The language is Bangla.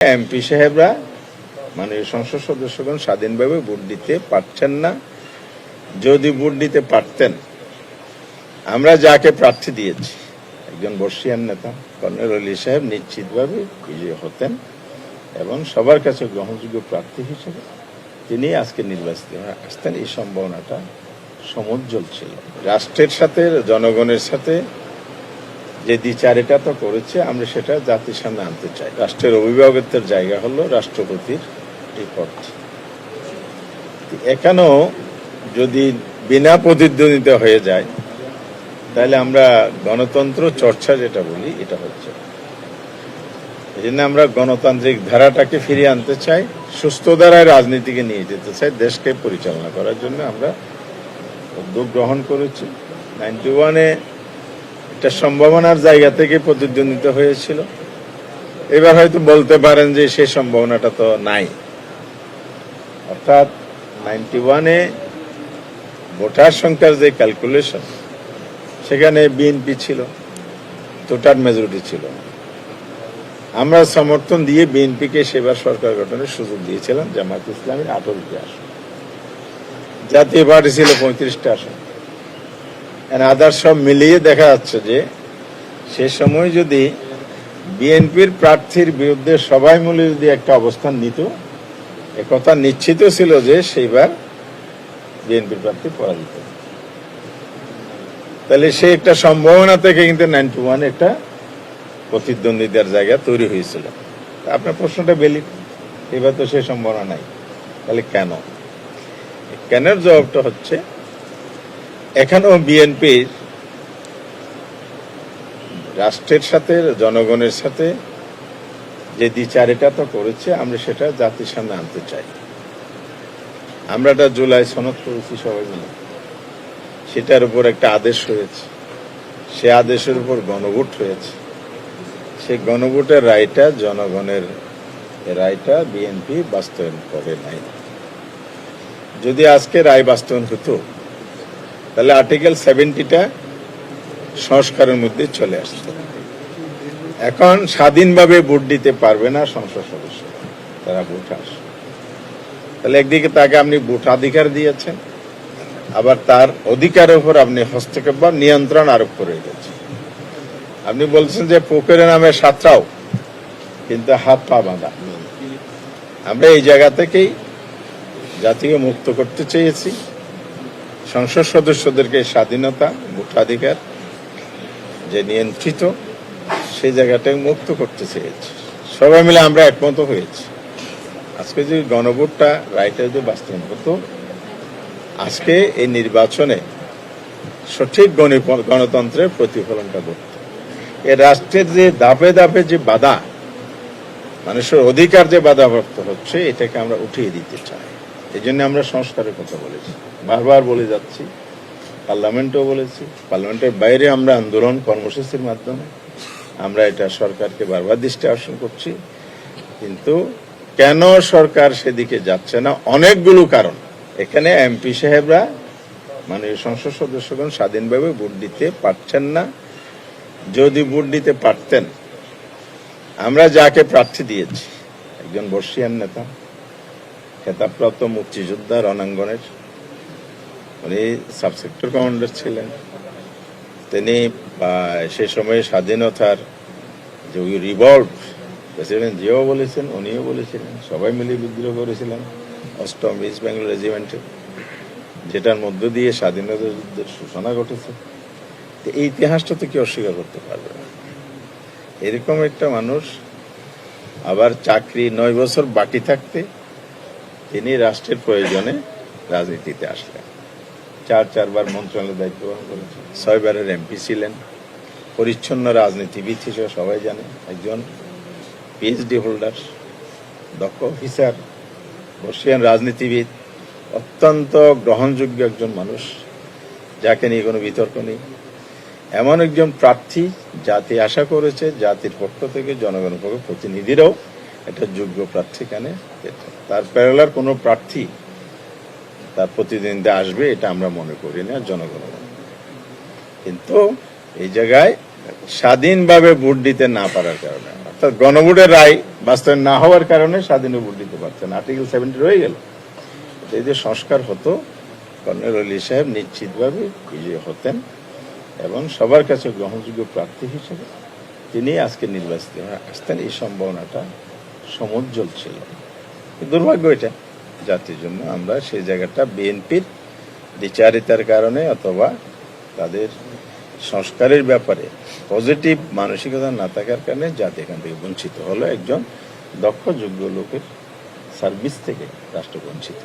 এমপি সাহেবরা মাননীয় সংসদ সদস্যগণ স্বাধীনভাবে ভোট দিতে পারছেন না। যদি ভোট দিতে পারতেন, আমরা যাকে প্রার্থী দিয়েছি একজন বর্ষিয়ান নেতা কর্নেল অলি সাহেব নিশ্চিতভাবে বিজয়ী হতেন এবং সবার কাছে গ্রহণযোগ্য প্রার্থী হিসেবে তিনি আজকে নির্বাচিত হয়ে আসতেন। এই সম্ভাবনাটা সমুজ্জ্বল ছিল। রাষ্ট্রের সাথে জনগণের সাথে যে দ্বিচারিতা তো করেছে, আমরা সেটা জাতির সামনে আনতে চাই। রাষ্ট্রের অভিভাবকত্বের জায়গা হলো রাষ্ট্রপতির এই পদ। এখানেও যদি বিনা প্রতিদ্বন্দ্বিতা হয়ে যায়, তাহলে আমরা গণতন্ত্র চর্চা যেটা বলি এটা হচ্ছে। এই জন্য আমরা গণতান্ত্রিক ধারাটাকে ফিরিয়ে আনতে চাই, সুস্থ ধারায় রাজনীতিকে নিয়ে যেতে চাই। দেশকে পরিচালনা করার জন্য আমরা উদ্যোগ গ্রহণ করেছি। 91-এ একটা সম্ভাবনার জায়গা থেকে প্রতিদ্বন্দ্বিতা হয়েছিল। এবার হয়তো বলতে পারেন যে সেই সম্ভাবনাটা তো নাই। অর্থাৎ 91-এ ভোটার সংখ্যার যে ক্যালকুলেশন, সেখানে বিএনপি ছিল, টোটাল মেজরিটি ছিল। আমরা সমর্থন দিয়ে বিএনপিকে সেবার সরকার গঠনের সুযোগ দিয়েছিলাম। জামায়াত ইসলামের 18টি আসন, জাতীয় পার্টি ছিল 35টা আসন। আদার সব মিলিয়ে দেখা যাচ্ছে যে সে সময় যদি বিএনপির প্রার্থীর বিরুদ্ধে সবাই মিলে যদি একটা অবস্থান নিত, একথা নিশ্চিত ছিল যে সেইবার বিএনপির প্রার্থী পরাজিত। তাহলে সে একটা সম্ভাবনা থেকে কিন্তু 91 একটা প্রতিদ্বন্দ্বিতার জায়গা তৈরি হয়েছিল। আপনার প্রশ্নটা বেলি, এবার তো সে সম্ভাবনা নাই। তাহলে কেন? কেনের জবাবটা হচ্ছে, এখানেও বিএনপির রাষ্ট্রের সাথে জনগণের সাথে যে দ্বিচারিতা তো করেছে, আমরা সেটা জাতির সামনে আনতে চাই। আমরা একটা জুলাই সনদ করেছি সবাই মিলে, সেটার উপর একটা আদেশ হয়েছে, সে আদেশের উপর গণভোট হয়েছে। সেই গণভোটের রায়টা, জনগণের রায়টা বিএনপি বাস্তবায়ন করে নাই। যদি আজকে রায় বাস্তবায়ন হতো, তাহলে আর্টিকেল 70টা সংস্কারের মধ্যে চলে আসছে। এখন স্বাধীনভাবে ভোট দিতে পারবে না সংসদ সদস্য, তারা ভোট আসে। তাহলে একদিকে তাকে আপনি ভোটাধিকার দিয়েছেন, আবার তার অধিকারের উপর আপনি হস্তক্ষেপ বা নিয়ন্ত্রণ আরোপ করে গেছেন। আপনি বলছেন যে পুকুরের নামে সাঁতরাও, কিন্তু হাত পা বাঁধা। আমরা এই জায়গা থেকেই জাতিকে মুক্ত করতে চেয়েছি। সংসদ সদস্যদেরকে স্বাধীনতা, ভোটাধিকার যে নিয়ন্ত্রিত, সেই জায়গাটাকে মুক্ত করতে চেয়েছি। সবাই মিলে আমরা একমত হয়েছি। আজকে যদি গণভোটটা রায়টা যদি বাস্তবায়ন হতো, আজকে এই নির্বাচনে সঠিক গণতন্ত্রের প্রতিফলনটা ঘটত। এ রাষ্ট্রের যে ধাপে ধাপে যে বাধা, মানুষের অধিকার যে বাধাপ্রাপ্ত হচ্ছে, এটাকে আমরা উঠিয়ে দিতে চাই। এই জন্য আমরা সংস্কারের কথা বলেছি, বারবার বলে যাচ্ছি, পার্লামেন্টেও বলেছি। পার্লামেন্টের বাইরে আমরা আন্দোলন কর্মসূচির মাধ্যমে আমরা এটা সরকারকে বারবার দৃষ্টি আকর্ষণ করছি। কিন্তু কেন সরকার সেদিকে যাচ্ছে না? অনেকগুলো কারণ। এখানে এমপি সাহেবরা মাননীয় সংসদ সদস্যগণ স্বাধীনভাবে ভোট দিতে পারছেন না। যদি ভোট দিতে পারতেন, আমরা যাকে প্রার্থী দিয়েছি একজন বর্ষিয়ান নেতা, খেতাবপ্রাপ্ত মুক্তিযোদ্ধা, রণাঙ্গনের, উনি সাবসেক্টর কমান্ডার ছিলেন। তিনি সে সময় স্বাধীনতার যে রিভল্ভ, প্রেসিডেন্ট জিয়াও বলেছেন, উনিও বলেছিলেন, সবাই মিলে বিদ্রোহ করেছিলেন 8ম ইস্ট বেঙ্গল রেজিমেন্টে, যেটার মধ্য দিয়ে স্বাধীনতা যুদ্ধের সূচনা ঘটেছে। এই ইতিহাসটা তো কেউ অস্বীকার করতে পারবে না। এরকম একটা মানুষ আবার চাকরি 9 বছর বাকি থাকতে তিনি রাষ্ট্রের প্রয়োজনে রাজনীতিতে আসলেন। 4বার মন্ত্রণালয়ের দায়িত্ব পালন করেছেন, 6বারের এমপি ছিলেন, পরিচ্ছন্ন রাজনীতিবিদ হিসেবে সবাই জানে, একজন পিএইচডি হোল্ডার, দক্ষ অফিসার, বর্ষিয়ান রাজনীতিবিদ, অত্যন্ত গ্রহণযোগ্য একজন মানুষ, যাকে নিয়ে কোনো বিতর্ক নেই। এমন একজন প্রার্থী জাতি আশা করেছে, জাতির পক্ষ থেকে জনগণের পক্ষে প্রতিনিধিরাও একটা যোগ্য প্রার্থী এখানে। তার প্যারালার কোনো প্রার্থী তার প্রতিদ্বন্দ্বিতা আসবে এটা আমরা মনে করি না, জনগণ। কিন্তু এই জায়গায় স্বাধীনভাবে ভোট দিতে না পারার কারণে অর্থাৎ গণভোটের রায় বাস্তবায়ন না হওয়ার কারণে স্বাধীন ভোট দিতে পারতেন, আর্টিকেল 70 রয়ে গেল। এই যে সংস্কার হতো, কর্নেল আলী সাহেব নিশ্চিতভাবে বিজয়ী হতেন এবং সবার কাছে গ্রহণযোগ্য প্রার্থী হিসেবে তিনি আজকে নির্বাচিত হয়ে আসতেন, এই সম্ভাবনাটা সমুজ্জ্বল ছিল। দুর্ভাগ্য এটা জাতির জন্য। আমরা সেই জায়গাটা বিএনপির দ্বিচারিতার কারণে অথবা তাদের সংস্কারের ব্যাপারে পজিটিভ মানসিকতা না থাকার কারণে জাতি এখান থেকে বঞ্চিত হলো, একজন দক্ষ যোগ্য লোকের সার্ভিস থেকে রাষ্ট্র বঞ্চিত।